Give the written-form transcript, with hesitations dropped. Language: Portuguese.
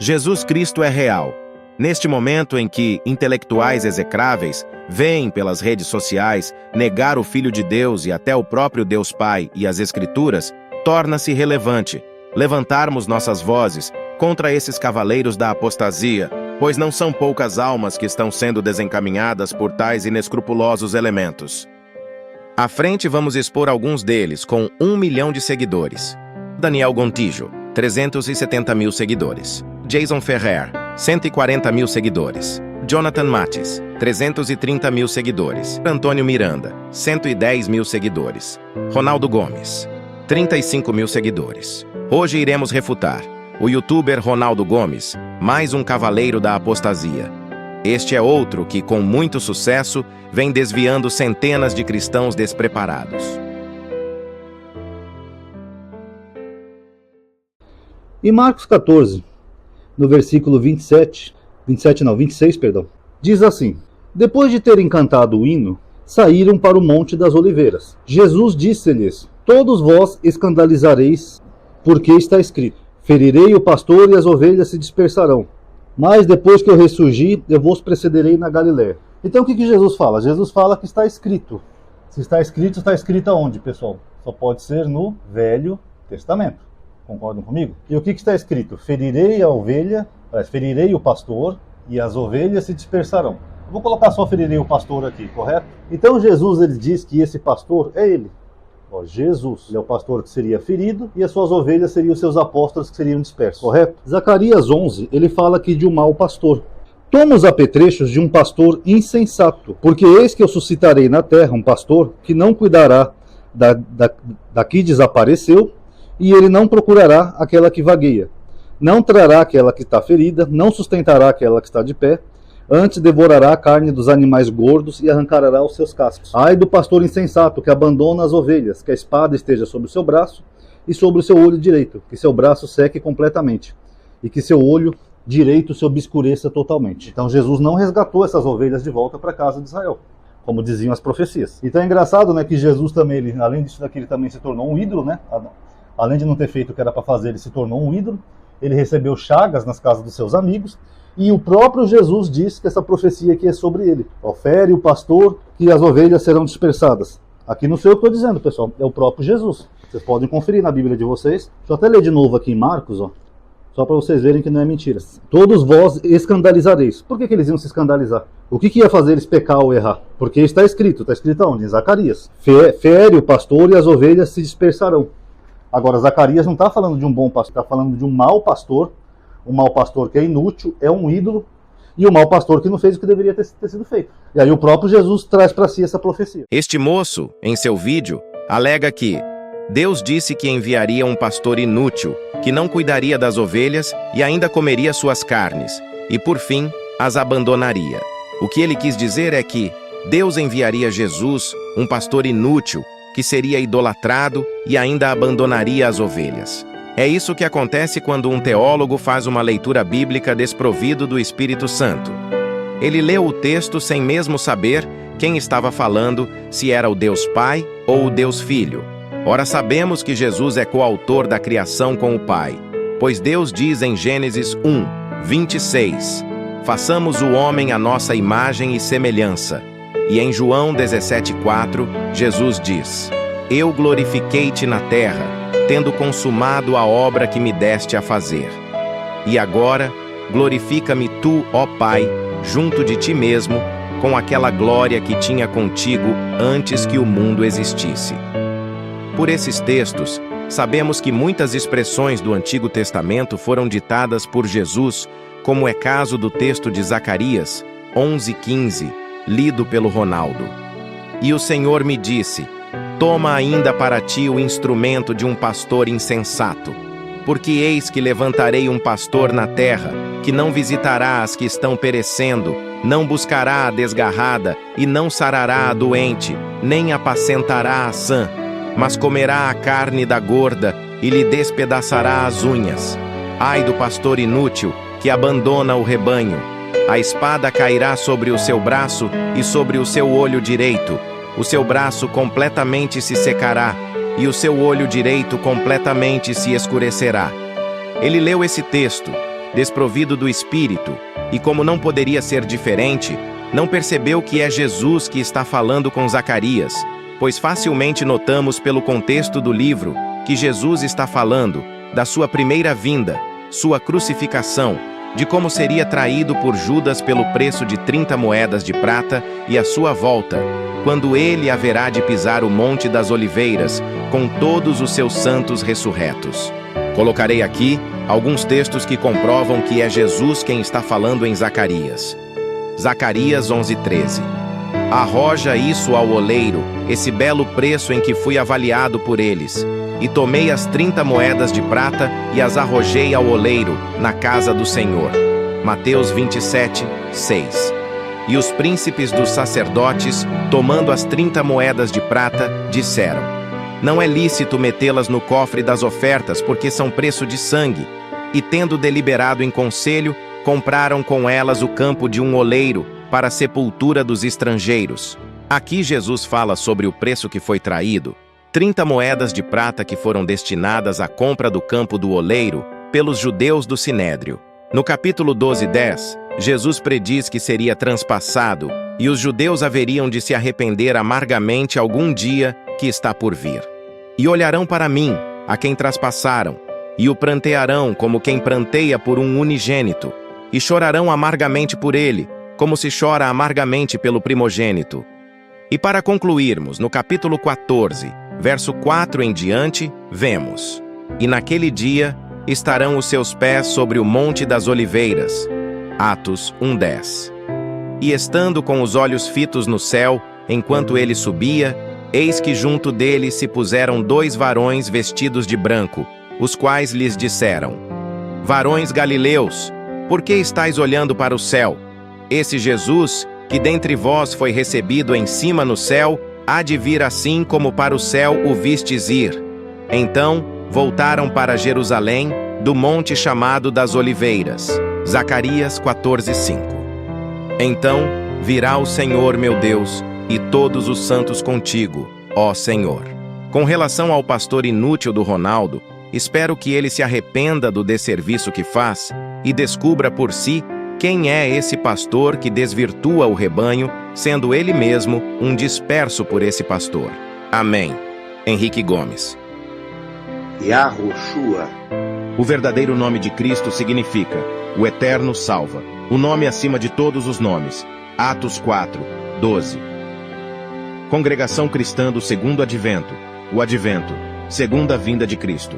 Jesus Cristo é real. Neste momento em que intelectuais execráveis veem pelas redes sociais negar o Filho de Deus e até o próprio Deus Pai e as Escrituras, torna-se relevante levantarmos nossas vozes contra esses cavaleiros da apostasia, pois não são poucas almas que estão sendo desencaminhadas por tais inescrupulosos elementos. À frente vamos expor alguns deles com 1 milhão de seguidores. Daniel Gontijo, 370 mil seguidores. Jason Ferrer, 140 mil seguidores. Jonathan Matis, 330 mil seguidores. Antônio Miranda, 110 mil seguidores. Ronaldo Gomes, 35 mil seguidores. Hoje iremos refutar o youtuber Ronaldo Gomes, mais um cavaleiro da apostasia. Este é outro que, com muito sucesso, vem desviando centenas de cristãos despreparados. Em Marcos 14, no versículo 26, diz assim: Depois de terem cantado o hino, saíram para o Monte das Oliveiras. Jesus disse-lhes: Todos vós escandalizareis, porque está escrito: Ferirei o pastor e as ovelhas se dispersarão. Mas depois que eu ressurgir, eu vos precederei na Galiléia. Então o que Jesus fala? Jesus fala que está escrito. Se está escrito aonde, pessoal? Só pode ser no Velho Testamento. Concordam comigo? E o que está escrito? Ferirei o pastor e as ovelhas se dispersarão. Vou colocar só ferirei o pastor aqui, correto? Então Jesus ele diz que esse pastor é ele. Jesus ele é o pastor que seria ferido e as suas ovelhas seriam os seus apóstolos que seriam dispersos, correto? Zacarias 11, ele fala aqui de um mau pastor. Toma os apetrechos de um pastor insensato, porque eis que eu suscitarei na terra um pastor que não cuidará da que desapareceu, e ele não procurará aquela que vagueia. Não trará aquela que está ferida, não sustentará aquela que está de pé, antes devorará a carne dos animais gordos e arrancará os seus cascos. Ai do pastor insensato que abandona as ovelhas, que a espada esteja sobre o seu braço e sobre o seu olho direito, que seu braço seque completamente, e que seu olho direito se obscureça totalmente. Então Jesus não resgatou essas ovelhas de volta para a casa de Israel, como diziam as profecias. Então é engraçado, né, que Jesus também, além disso daqui, ele também se tornou um ídolo, né? Além de não ter feito o que era para fazer, ele se tornou um ídolo. Ele recebeu chagas nas casas dos seus amigos. E o próprio Jesus diz que essa profecia aqui é sobre ele. Fere o pastor que as ovelhas serão dispersadas. Aqui não sei o que eu estou dizendo, pessoal. É o próprio Jesus. Vocês podem conferir na Bíblia de vocês. Deixa eu até ler de novo aqui em Marcos, só para vocês verem que não é mentira. Todos vós escandalizareis. Por que eles iam se escandalizar? O que ia fazer eles pecar ou errar? Porque está escrito aonde? Em Zacarias. Fere o pastor e as ovelhas se dispersarão. Agora, Zacarias não está falando de um bom pastor, está falando de um mau pastor que é inútil, é um ídolo, e o mau pastor que não fez o que deveria ter sido feito. E aí o próprio Jesus traz para si essa profecia. Este moço, em seu vídeo, alega que Deus disse que enviaria um pastor inútil, que não cuidaria das ovelhas e ainda comeria suas carnes, e por fim, as abandonaria. O que ele quis dizer é que Deus enviaria Jesus, um pastor inútil, que seria idolatrado e ainda abandonaria as ovelhas. É isso que acontece quando um teólogo faz uma leitura bíblica desprovido do Espírito Santo. Ele leu o texto sem mesmo saber quem estava falando, se era o Deus Pai ou o Deus Filho. Ora, sabemos que Jesus é coautor da criação com o Pai, pois Deus diz em Gênesis 1:26, façamos o homem à nossa imagem e semelhança. E em João 17:4, Jesus diz, eu glorifiquei-te na terra, tendo consumado a obra que me deste a fazer. E agora, glorifica-me tu, ó Pai, junto de ti mesmo, com aquela glória que tinha contigo antes que o mundo existisse. Por esses textos, sabemos que muitas expressões do Antigo Testamento foram ditadas por Jesus, como é caso do texto de Zacarias 11:15, lido pelo Ronaldo. E o Senhor me disse, toma ainda para ti o instrumento de um pastor insensato, porque eis que levantarei um pastor na terra, que não visitará as que estão perecendo, não buscará a desgarrada, e não sarará a doente, nem apacentará a sã, mas comerá a carne da gorda, e lhe despedaçará as unhas. Ai do pastor inútil, que abandona o rebanho. A espada cairá sobre o seu braço e sobre o seu olho direito. O seu braço completamente se secará, e o seu olho direito completamente se escurecerá. Ele leu esse texto, desprovido do Espírito, e como não poderia ser diferente, não percebeu que é Jesus que está falando com Zacarias, pois facilmente notamos pelo contexto do livro que Jesus está falando da sua primeira vinda, sua crucificação, de como seria traído por Judas pelo preço de 30 moedas de prata e a sua volta, quando ele haverá de pisar o Monte das Oliveiras com todos os seus santos ressurretos. Colocarei aqui alguns textos que comprovam que é Jesus quem está falando em Zacarias. Zacarias 11:13. Arroja isso ao oleiro, esse belo preço em que fui avaliado por eles. E tomei as 30 moedas de prata e as arrojei ao oleiro, na casa do Senhor. Mateus 27:6. E os príncipes dos sacerdotes, tomando as 30 moedas de prata, disseram: não é lícito metê-las no cofre das ofertas, porque são preço de sangue. E tendo deliberado em conselho, compraram com elas o campo de um oleiro, para a sepultura dos estrangeiros. Aqui Jesus fala sobre o preço que foi traído, 30 moedas de prata que foram destinadas à compra do campo do oleiro pelos judeus do Sinédrio. No capítulo 12:10, Jesus prediz que seria transpassado e os judeus haveriam de se arrepender amargamente algum dia que está por vir. E olharão para mim, a quem traspassaram, e o prantearão como quem pranteia por um unigênito, e chorarão amargamente por ele, como se chora amargamente pelo primogênito. E para concluirmos, no capítulo 14, verso 4 em diante, vemos: e naquele dia estarão os seus pés sobre o Monte das Oliveiras. Atos 1:10. E estando com os olhos fitos no céu, enquanto ele subia, eis que junto dele se puseram 2 varões vestidos de branco, os quais lhes disseram: varões galileus, por que estáis olhando para o céu? Esse Jesus, que dentre vós foi recebido em cima no céu, há de vir assim como para o céu o vistes ir. Então voltaram para Jerusalém, do monte chamado das Oliveiras. Zacarias 14:5. Então virá o Senhor meu Deus, e todos os santos contigo, ó Senhor. Com relação ao pastor inútil do Ronaldo, espero que ele se arrependa do desserviço que faz e descubra por si quem é esse pastor que desvirtua o rebanho, sendo ele mesmo um disperso por esse pastor. Amém. Henrique Gomes. Yahushua. O verdadeiro nome de Cristo significa: o Eterno salva, o nome acima de todos os nomes. Atos 4:12. Congregação Cristã do Segundo Advento, o Advento, segunda vinda de Cristo.